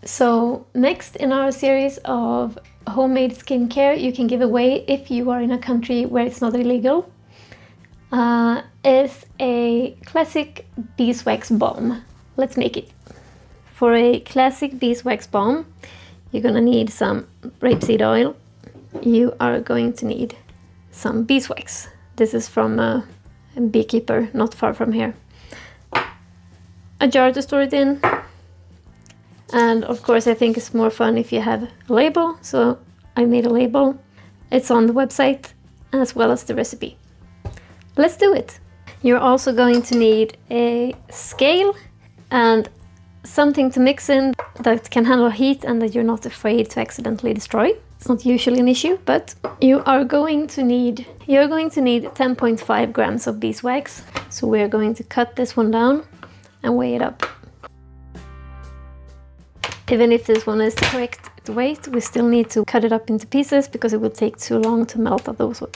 So next in our series of homemade skincare you can give away if you are in a country where it's not illegal is a classic beeswax balm. Let's make it. For a classic beeswax balm, you're gonna need some rapeseed oil. You are going to need some beeswax. This is from a beekeeper not far from here. A jar to store it in. And of course I think it's more fun if you have a label, so I made a label. It's on the website as well as the recipe. Let's do it. You're also going to need a scale and something to mix in that can handle heat and that you're not afraid to accidentally destroy. It's not usually an issue, but you're going to need 10.5 grams of beeswax. So we're going to cut this one down and weigh it up. Even if this one is the correct weight, we still need to cut it up into pieces because it will take too long to melt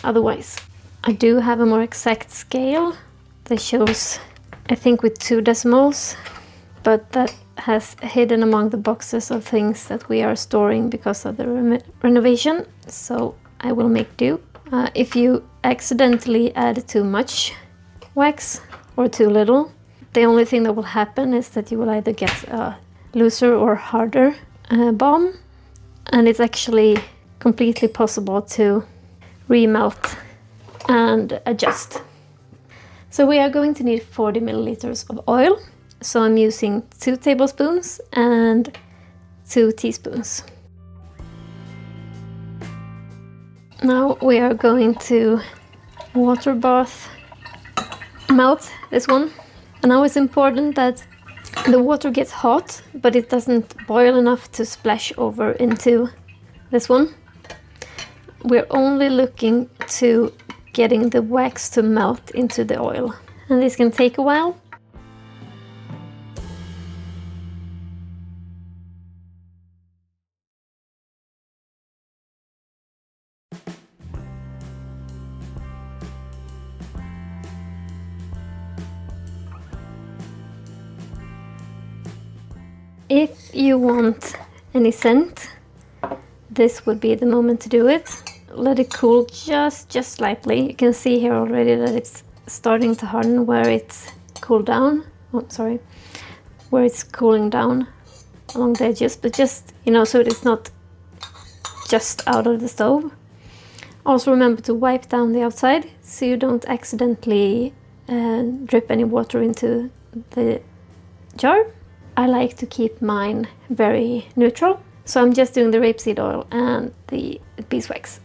otherwise. I do have a more exact scale that shows, I think, with 2 decimals, but that has hidden among the boxes of things that we are storing because of the renovation, so I will make do. If you accidentally add too much wax or too little, the only thing that will happen is that you will either get a looser or harder balm, and it's actually completely possible to remelt and adjust. So we are going to need 40 milliliters of oil. So I'm using 2 tablespoons and 2 teaspoons. Now we are going to water bath melt this one. And now it's important that the water gets hot, but it doesn't boil enough to splash over into this one. We're only looking to getting the wax to melt into the oil. And this can take a while. If you want any scent, this would be the moment to do it. Let it cool just slightly. You can see here already that it's starting to harden where it's cooled down. Oh, sorry. Where it's cooling down along the edges, but just, so it's not just out of the stove. Also remember to wipe down the outside so you don't accidentally drip any water into the jar. I like to keep mine very neutral, so I'm just doing the rapeseed oil and the beeswax.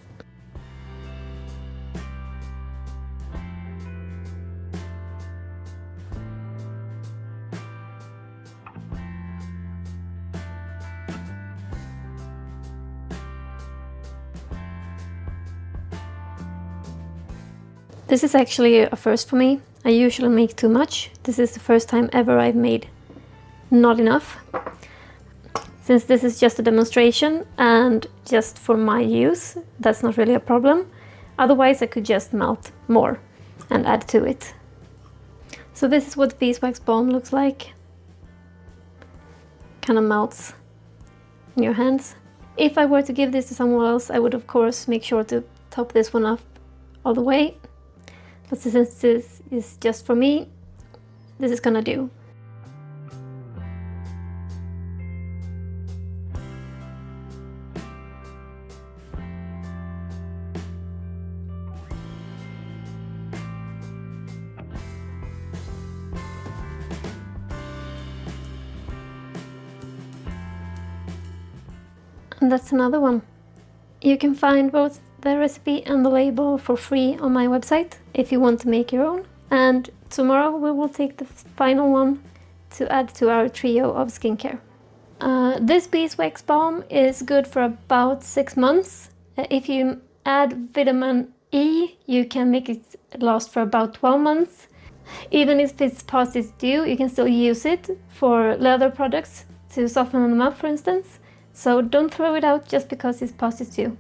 This is actually a first for me. I usually make too much. This is the first time ever I've made not enough. Since this is just a demonstration and just for my use, that's not really a problem. Otherwise I could just melt more and add to it. So this is what the beeswax balm looks like. Kind of melts in your hands. If I were to give this to someone else, I would of course make sure to top this one up all the way. But since this is just for me, this is gonna do. And that's another one. You can find both the recipe and the label for free on my website if you want to make your own. And tomorrow we will take the final one to add to our trio of skincare. This beeswax balm is good for about 6 months. If you add vitamin E, you can make it last for about 12 months. Even if it's past its due, you can still use it for leather products to soften them up, for instance. So don't throw it out just because it's past its due.